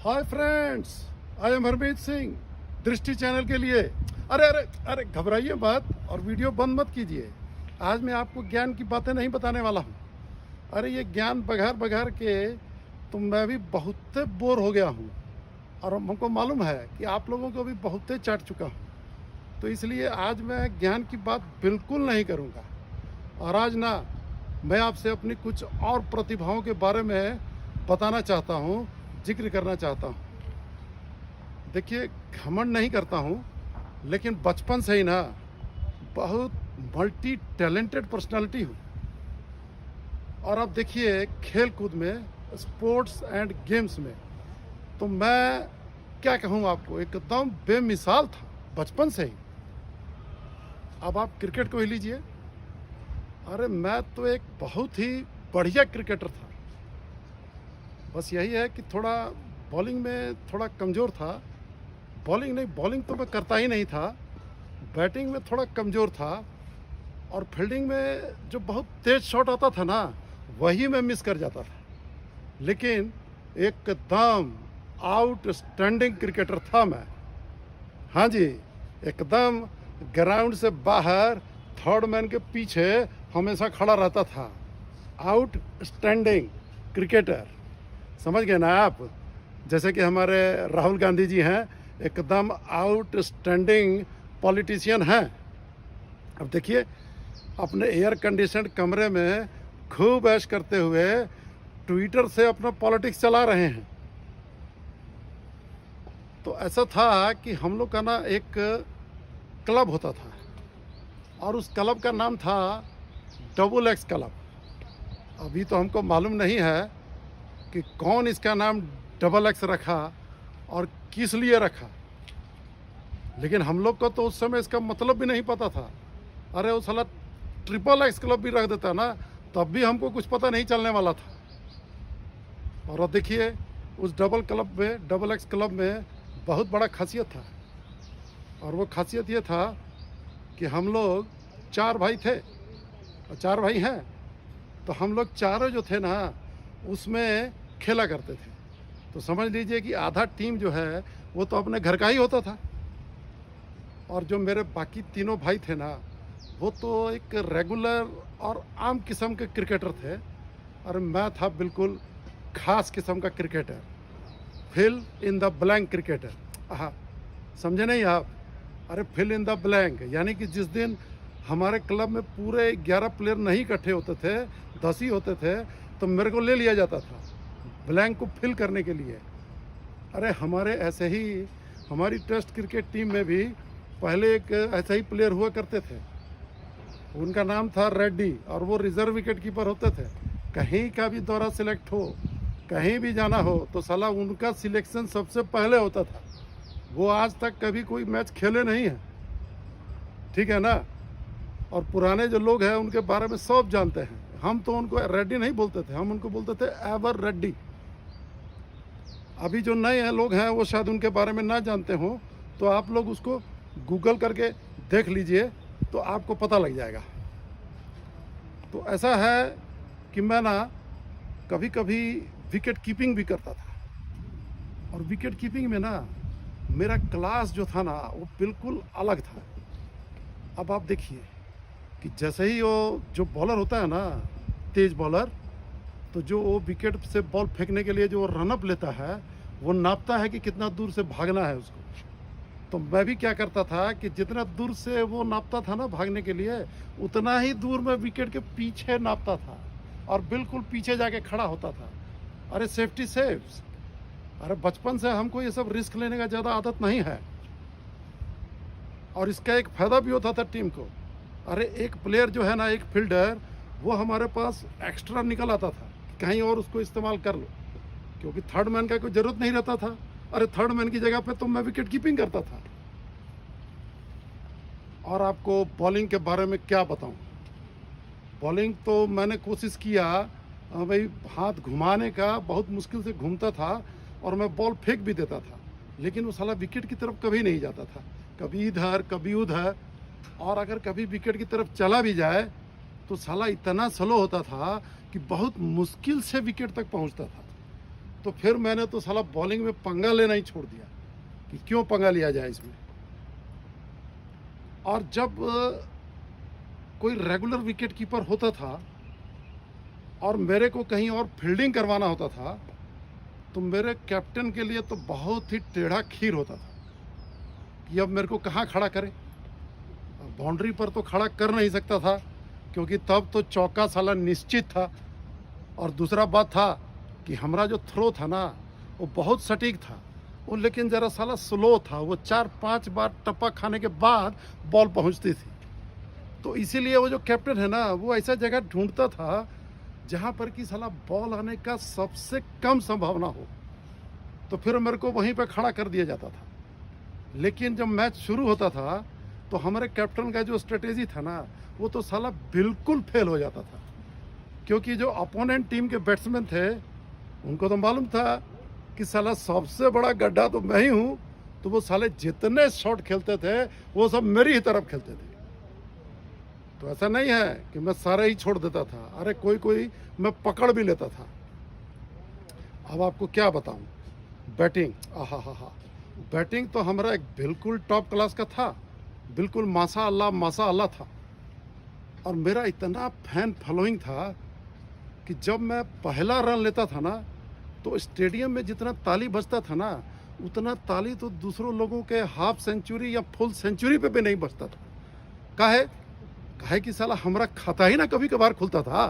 Hi friends, I am Harmeet Singh दृष्टि channel के लिए। अरे अरे अरे घबराइए मत और वीडियो बंद मत कीजिए। आज मैं आपको ज्ञान की बातें नहीं बताने वाला हूँ। अरे ये ज्ञान बघार बघार के तो मैं भी बहुत बोर हो गया हूँ और हमको मालूम है कि आप लोगों को भी बहुत चाट चुका हूँ। तो इसलिए आज मैं ज्ञान की बात बिल्कुल नहीं करूँगा। और आज ना मैं आपसे अपनी कुछ और प्रतिभाओं के बारे में बताना चाहता हूँ, जिक्र करना चाहता हूँ। देखिए, घमंड नहीं करता हूँ, लेकिन बचपन से ही ना बहुत मल्टी टैलेंटेड पर्सनालिटी हूँ। और अब देखिए, खेल कूद में, स्पोर्ट्स एंड गेम्स में तो मैं क्या कहूँ आपको, एकदम बेमिसाल था बचपन से ही। अब आप क्रिकेट को ही लीजिए। अरे मैं तो एक बहुत ही बढ़िया क्रिकेटर था। बस यही है कि थोड़ा बॉलिंग में थोड़ा कमज़ोर था। बॉलिंग तो मैं करता ही नहीं था। बैटिंग में थोड़ा कमज़ोर था और फील्डिंग में जो बहुत तेज़ शॉट आता था ना, वही मैं मिस कर जाता था। लेकिन एकदम आउटस्टैंडिंग क्रिकेटर था मैं। हाँ जी, एकदम ग्राउंड से बाहर थर्ड मैन के पीछे हमेशा खड़ा रहता था। आउटस्टैंडिंग क्रिकेटर, समझ गए ना आप। जैसे कि हमारे राहुल गांधी जी हैं, एकदम आउटस्टैंडिंग पॉलिटिशियन हैं। अब देखिए, अपने एयर कंडीशन कमरे में खूब ऐश करते हुए ट्विटर से अपना पॉलिटिक्स चला रहे हैं। तो ऐसा था कि हम लोग का ना एक क्लब होता था और उस क्लब का नाम था डबल एक्स क्लब। अभी तो हमको मालूम नहीं है कि कौन इसका नाम डबल एक्स रखा और किस लिए रखा, लेकिन हम लोग को तो उस समय इसका मतलब भी नहीं पता था। अरे वो साला ट्रिपल एक्स क्लब भी रख देता ना, तब भी हमको कुछ पता नहीं चलने वाला था। और अब देखिए, उस डबल एक्स क्लब में बहुत बड़ा खासियत था। और वो खासियत ये था कि हम लोग 4 भाई थे और 4 भाई हैं। तो हम लोग चारों जो थे ना, उसमें खेला करते थे। तो समझ लीजिए कि आधा टीम जो है वो तो अपने घर का ही होता था, और जो मेरे बाकी तीनों भाई थे ना, वो तो एक रेगुलर और आम किस्म के क्रिकेटर थे। और मैं था बिल्कुल खास किस्म का cricketer, fill in the blank cricketer. हाँ, समझे नहीं आप? अरे फिल इन द ब्लैंक यानी कि जिस दिन हमारे क्लब में पूरे 11 प्लेयर नहीं इकट्ठे होते थे, 10 ही होते थे, तो मेरे को ले लिया जाता था ब्लैंक को फिल करने के लिए। अरे हमारे ऐसे ही हमारी टेस्ट क्रिकेट टीम में भी पहले एक ऐसा ही प्लेयर हुआ करते थे। उनका नाम था रेड्डी, और वो रिजर्व विकेट कीपर होते थे। कहीं का भी दौरा सिलेक्ट हो, कहीं भी जाना हो, तो साला उनका सिलेक्शन सबसे पहले होता था। वो आज तक कभी कोई मैच खेले नहीं है, ठीक है ना। और पुराने जो लोग हैं उनके बारे में सब जानते हैं। हम तो उनको रेड्डी नहीं बोलते थे, हम उनको बोलते थे एवर रेड्डी। अभी जो नए लोग हैं वो शायद उनके बारे में ना जानते हो, तो आप लोग उसको गूगल करके देख लीजिए तो आपको पता लग जाएगा। तो ऐसा है कि मैं ना कभी कभी विकेट कीपिंग भी करता था। और विकेट कीपिंग में ना मेरा क्लास जो था ना, वो बिल्कुल अलग था। अब आप देखिए कि जैसे ही वो जो बॉलर होता है ना, तेज बॉलर, तो जो वो विकेट से बॉल फेंकने के लिए जो रनअप लेता है, वो नापता है कि कितना दूर से भागना है उसको। तो मैं भी क्या करता था कि जितना दूर से वो नापता था ना भागने के लिए, उतना ही दूर मैं विकेट के पीछे नापता था और बिल्कुल पीछे जाके खड़ा होता था। अरे सेफ्टी सेव्स। अरे बचपन से हमको ये सब रिस्क लेने का ज़्यादा आदत नहीं है, और इसका एक फ़ायदा भी होता था टीम को। अरे एक प्लेयर जो है ना, एक फील्डर, वो हमारे पास एक्स्ट्रा निकल आता था, कहीं और उसको इस्तेमाल कर लो, क्योंकि थर्ड मैन का कोई ज़रूरत नहीं रहता था। अरे थर्ड मैन की जगह पे तो मैं विकेट कीपिंग करता था। और आपको बॉलिंग के बारे में क्या बताऊं। बॉलिंग तो मैंने कोशिश किया, भाई हाथ घुमाने का बहुत मुश्किल से घूमता था और मैं बॉल फेंक भी देता था, लेकिन वो साला विकेट की तरफ कभी नहीं जाता था, कभी इधर कभी उधर। और अगर कभी विकेट की तरफ चला भी जाए तो साला इतना स्लो होता था कि बहुत मुश्किल से विकेट तक पहुंचता था। तो फिर मैंने तो साला बॉलिंग में पंगा लेना ही छोड़ दिया कि क्यों पंगा लिया जाए इसमें। और जब कोई रेगुलर विकेट कीपर होता था और मेरे को कहीं और फील्डिंग करवाना होता था, तो मेरे कैप्टन के लिए तो बहुत ही टेढ़ा खीर होता था कि अब मेरे को कहाँ खड़ा करें। बाउंड्री पर तो खड़ा कर नहीं सकता था क्योंकि तब तो चौका साला निश्चित था। और दूसरा बात था कि हमारा जो थ्रो था ना वो बहुत सटीक था, वो लेकिन ज़रा साला स्लो था, वो 4-5 बार टप्पा खाने के बाद बॉल पहुंचती थी। तो इसीलिए वो जो कैप्टन है ना वो ऐसा जगह ढूंढता था जहां पर कि साला बॉल आने का सबसे कम संभावना हो, तो फिर मेरे को वहीं पर खड़ा कर दिया जाता था। लेकिन जब मैच शुरू होता था तो हमारे कैप्टन का जो स्ट्रेटेजी था ना वो तो साला बिल्कुल फेल हो जाता था, क्योंकि जो अपोनेंट टीम के बैट्समैन थे उनको तो मालूम था कि साला सबसे बड़ा गड्ढा तो मैं ही हूँ, तो वो साले जितने शॉट खेलते थे वो सब मेरी ही तरफ खेलते थे। तो ऐसा नहीं है कि मैं सारे ही छोड़ देता था, अरे कोई कोई मैं पकड़ भी लेता था। अब आपको क्या बताऊं, बैटिंग आहा, बैटिंग तो हमारा एक बिल्कुल टॉप क्लास का था, बिल्कुल माशाअल्लाह था। और मेरा इतना फैन फॉलोइंग था कि जब मैं पहला रन लेता था ना तो स्टेडियम में जितना ताली बजता था ना उतना ताली तो दूसरों लोगों के हाफ सेंचुरी या फुल सेंचुरी पे भी नहीं बजता था। काहे कि साला हमारा खाता ही ना कभी कभार खुलता था।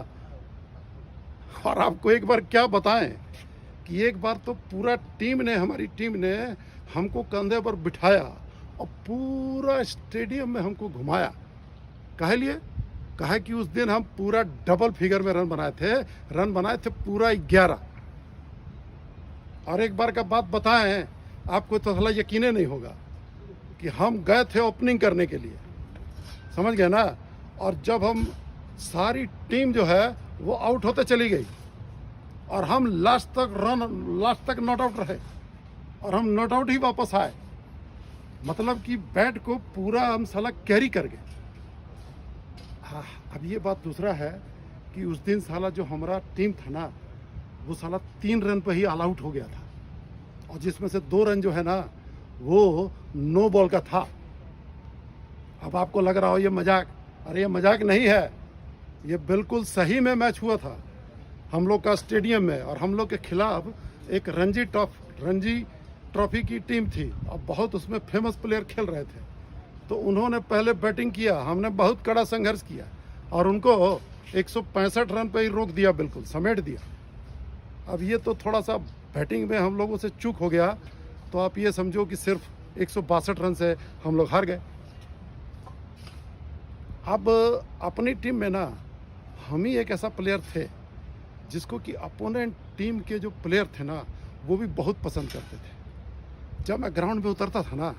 और आपको एक बार क्या बताएं कि एक बार तो हमारी टीम ने हमको कंधे पर बिठाया और पूरा स्टेडियम में हमको घुमाया। काहे कि उस दिन हम पूरा डबल फिगर में रन बनाए थे पूरा 11। और एक बार का बात बताएं, आपको तो साला यकीन नहीं होगा कि हम गए थे ओपनिंग करने के लिए, समझ गए ना। और जब हम सारी टीम जो है वो आउट होते चली गई और हम लास्ट तक नॉट आउट रहे और हम नॉट आउट ही वापस आए, मतलब कि बैट को पूरा हम साला कैरी कर गए। हाँ, अब ये बात दूसरा है कि उस दिन साला जो हमारा टीम था ना वो साला 3 रन पे ही ऑल आउट हो गया था, और जिसमें से 2 रन जो है ना वो नो बॉल का था। अब आपको लग रहा हो ये मजाक, अरे ये मजाक नहीं है, ये बिल्कुल सही में मैच हुआ था हम लोग का स्टेडियम में। और हम लोग के खिलाफ एक रणजी ट्रॉफी की टीम थी और बहुत उसमें फेमस प्लेयर खेल रहे थे। तो उन्होंने पहले बैटिंग किया, हमने बहुत कड़ा संघर्ष किया और उनको 165 रन पे ही रोक दिया, बिल्कुल समेट दिया। अब ये तो थोड़ा सा बैटिंग में हम लोगों से चूक हो गया, तो आप ये समझो कि सिर्फ 162 रन से हम लोग हार गए। अब अपनी टीम में ना हम ही एक ऐसा प्लेयर थे जिसको कि अपोनेंट टीम के जो प्लेयर थे ना वो भी बहुत पसंद करते थे। जब मैं ग्राउंड में उतरता था ना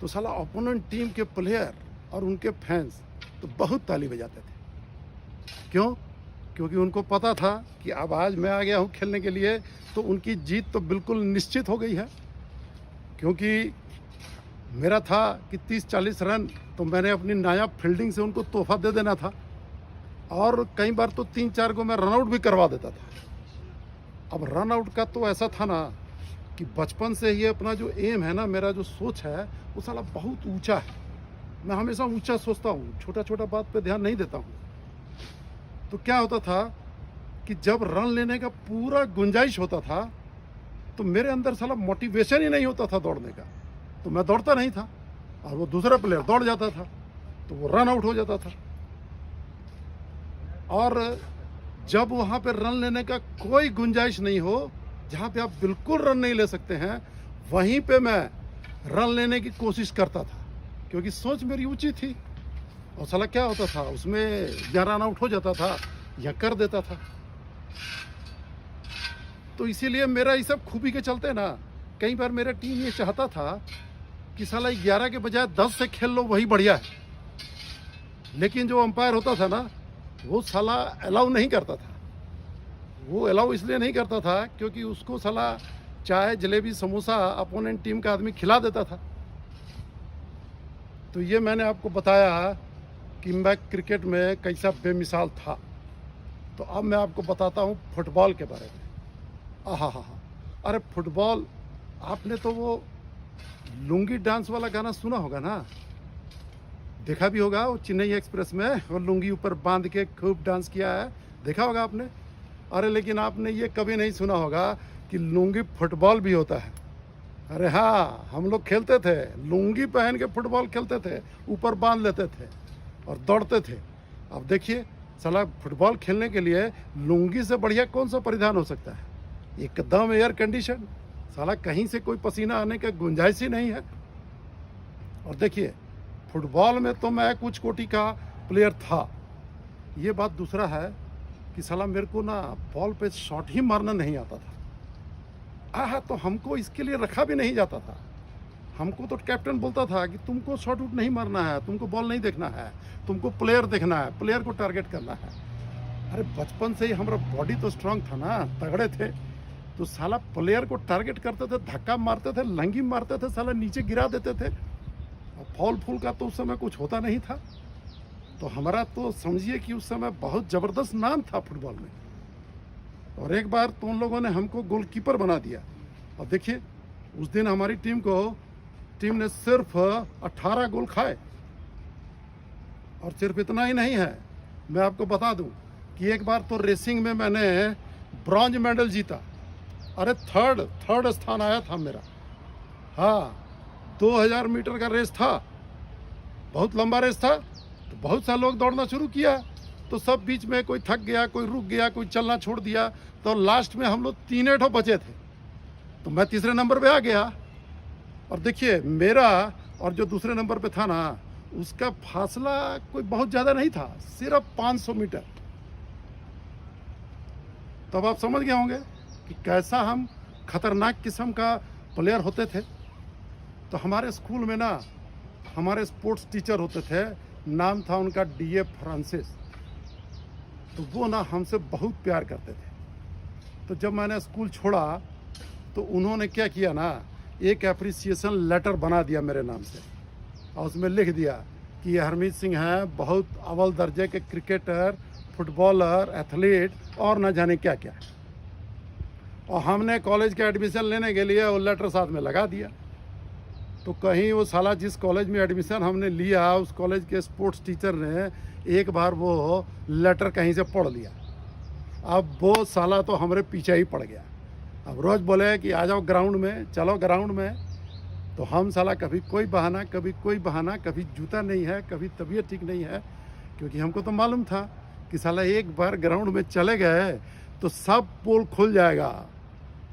तो साला अपोनेंट टीम के प्लेयर और उनके फैंस तो बहुत ताली बजाते थे। क्यों? क्योंकि उनको पता था कि अब आज मैं आ गया हूँ खेलने के लिए, तो उनकी जीत तो बिल्कुल निश्चित हो गई है। क्योंकि मेरा था कि 30-40 रन तो मैंने अपनी नायाब फील्डिंग से उनको तोहफा दे देना था, और कई बार तो 3-4 को मैं रन आउट भी करवा देता था। अब रन आउट का तो ऐसा था ना कि बचपन से ही अपना जो एम है ना, मेरा जो सोच है वो साला बहुत ऊंचा है। मैं हमेशा ऊंचा सोचता हूँ, छोटा बात पे ध्यान नहीं देता हूँ। तो क्या होता था कि जब रन लेने का पूरा गुंजाइश होता था तो मेरे अंदर साला मोटिवेशन ही नहीं होता था दौड़ने का, तो मैं दौड़ता नहीं था और वो दूसरा प्लेयर दौड़ जाता था तो वो रन आउट हो जाता था। और जब वहाँ पे रन लेने का कोई गुंजाइश नहीं हो, जहाँ पे आप बिल्कुल रन नहीं ले सकते हैं, वहीं पे मैं रन लेने की कोशिश करता था, क्योंकि सोच मेरी ऊंची थी। और साला क्या होता था उसमें, या रन आउट हो जाता था या कर देता था। तो इसीलिए मेरा ये सब खूबी के चलते ना कई बार मेरा टीम ये चाहता था कि साला 11 के बजाय 10 से खेल लो, वही बढ़िया है। लेकिन जो अंपायर होता था ना वो साला अलाउ नहीं करता था। वो अलाउ इसलिए नहीं करता था क्योंकि उसको साला चाय जलेबी समोसा अपोनेंट टीम का आदमी खिला देता था। तो ये मैंने आपको बताया कि मैं क्रिकेट में कैसा बेमिसाल था। तो अब मैं आपको बताता हूँ फुटबॉल के बारे में। आहा हा हा अरे फुटबॉल, आपने तो वो लुंगी डांस वाला गाना सुना होगा ना, देखा भी होगा, वो चेन्नई एक्सप्रेस में और लुंगी ऊपर बांध के खूब डांस किया है, देखा होगा आपने। अरे लेकिन आपने ये कभी नहीं सुना होगा कि लुंगी फुटबॉल भी होता है। अरे हाँ, हम लोग खेलते थे, लुंगी पहन के फुटबॉल खेलते थे, ऊपर बांध लेते थे और दौड़ते थे। अब देखिए साला, फुटबॉल खेलने के लिए लुंगी से बढ़िया कौन सा परिधान हो सकता है? एकदम एयर कंडीशन, साला कहीं से कोई पसीना आने का गुंजाइश ही नहीं है। और देखिए फुटबॉल में तो मैं कुछ कोटि का प्लेयर था, ये बात दूसरा है कि साला मेरे को ना बॉल पे शॉट ही मारना नहीं आता था। तो हमको इसके लिए रखा भी नहीं जाता था। हमको तो कैप्टन बोलता था कि तुमको शॉट आउट नहीं मारना है, तुमको बॉल नहीं देखना है, तुमको प्लेयर देखना है, प्लेयर को टारगेट करना है। अरे बचपन से ही हमारा बॉडी तो स्ट्रांग था ना, तगड़े थे, तो साला प्लेयर को टारगेट करते थे, धक्का मारते थे, लंगी मारते थे, साला नीचे गिरा देते थे। और फॉल फूल का तो उस समय कुछ होता नहीं था, तो हमारा तो समझिए कि उस समय बहुत ज़बरदस्त नाम था फुटबॉल में। और एक बार तो उन लोगों ने हमको गोलकीपर बना दिया। और देखिए उस दिन हमारी टीम ने सिर्फ 18 गोल खाए। और सिर्फ इतना ही नहीं है, मैं आपको बता दूं कि एक बार तो रेसिंग में मैंने ब्रॉन्ज मेडल जीता। अरे थर्ड स्थान आया था मेरा। हाँ, 2000 मीटर का रेस था, बहुत लंबा रेस था, तो बहुत सारे लोग दौड़ना शुरू किया, तो सब बीच में कोई थक गया, कोई रुक गया, कोई चलना छोड़ दिया, तो लास्ट में हम लोग 3 ठो बचे थे, तो मैं तीसरे नंबर पे आ गया। और देखिए मेरा और जो दूसरे नंबर पे था ना, उसका फासला कोई बहुत ज़्यादा नहीं था, सिर्फ 500 मीटर। तो अब आप समझ गए होंगे कि कैसा हम खतरनाक किस्म का प्लेयर होते थे। तो हमारे स्कूल में ना हमारे स्पोर्ट्स टीचर होते थे, नाम था उनका डीए फ्रांसिस। तो वो ना हमसे बहुत प्यार करते थे। तो जब मैंने स्कूल छोड़ा तो उन्होंने क्या किया ना, एक एप्रिसिएशन लेटर बना दिया मेरे नाम से, और उसमें लिख दिया कि ये हरमीत सिंह हैं, बहुत अव्वल दर्जे के क्रिकेटर, फुटबॉलर, एथलीट और न जाने क्या क्या। और हमने कॉलेज का एडमिशन लेने के लिए वो लेटर साथ में लगा दिया। तो कहीं वो साला जिस कॉलेज में एडमिशन हमने लिया, उस कॉलेज के स्पोर्ट्स टीचर ने एक बार वो लेटर कहीं से पढ़ लिया। अब वो साला तो हमारे पीछे ही पड़ गया। अब रोज़ बोले कि आ जाओ ग्राउंड में, चलो ग्राउंड में, तो हम साला कभी कोई बहाना, कभी कोई बहाना, कभी जूता नहीं है, कभी तबीयत ठीक नहीं है, क्योंकि हमको तो मालूम था कि साला एक बार ग्राउंड में चले गए तो सब पोल खुल जाएगा,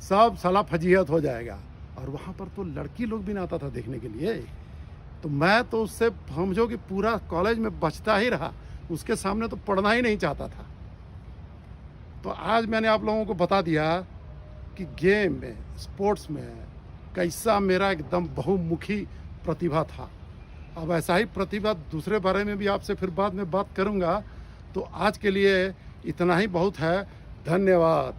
सब साला फजीहत हो जाएगा। और वहाँ पर तो लड़की लोग भी ना आता था देखने के लिए, तो मैं तो उससे समझो कि पूरा कॉलेज में बचता ही रहा, उसके सामने तो पढ़ना ही नहीं चाहता था। तो आज मैंने आप लोगों को बता दिया कि गेम में, स्पोर्ट्स में कैसा मेरा एकदम बहुमुखी प्रतिभा था। अब ऐसा ही प्रतिभा दूसरे बारे में भी आपसे फिर बाद में बात करूंगा। तो आज के लिए इतना ही बहुत है। धन्यवाद।